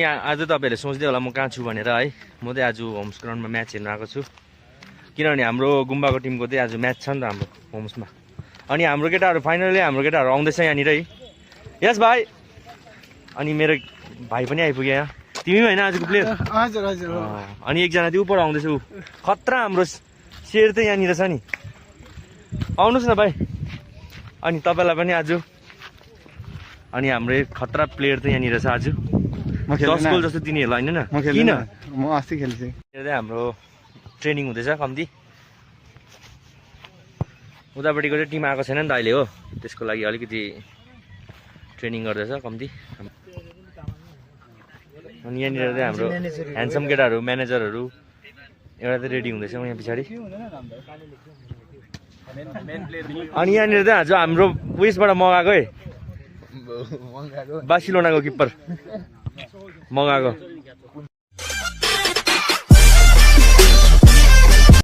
यहाँ आज तपाईँहरूले सोच्दै होला म कहाँ छु भनेर है। म चाहिँ आज होम्स ग्राउन्डमा म्याच हेर्न आएको छु, किनभने हाम्रो गुम्बाको टिमको चाहिँ आज म्याच छ नि त हाम्रो होम्समा। अनि हाम्रो केटाहरू फाइनली हाम्रो केटाहरू आउँदैछ यहाँनिर है। यस भाइ, अनि मेरो भाइ पनि आइपुग्यो यहाँ। तिमी होइन आजको प्लेयर? हजुर हजुर। अनि एकजना त्यो उपर आउँदैछ, ऊ खतरा हाम्रो सेयर चाहिँ यहाँनिर छ नि। आउनुहोस् न भाइ। अनि तपाईँलाई पनि आज अनि हाम्रो खतरा प्लेयर चाहिँ यहाँनिर छ आज। 10 गोल जस्तो दिनेहरूलाई होइन न? किन? म अस्ति खेल्छु। यो चाहिँ हाम्रो ट्रेनिङ हुँदैछ कम्ती। उतापट्टिको चाहिँ टिम आएको छैन नि त अहिले, हो त्यसको लागि अलिकति ट्रेनिङ गर्दैछ कम्ती। अनि यहाँनिर चाहिँ हाम्रो ह्यान्डसम केटाहरू म्यानेजरहरू एउटा चाहिँ रेडी हुँदैछ यहाँ पछाडि। अनि यहाँनिर चाहिँ आज हाम्रो उयसबाट मगाएको है, बार्सिलोनाको किप्पर मगाएको।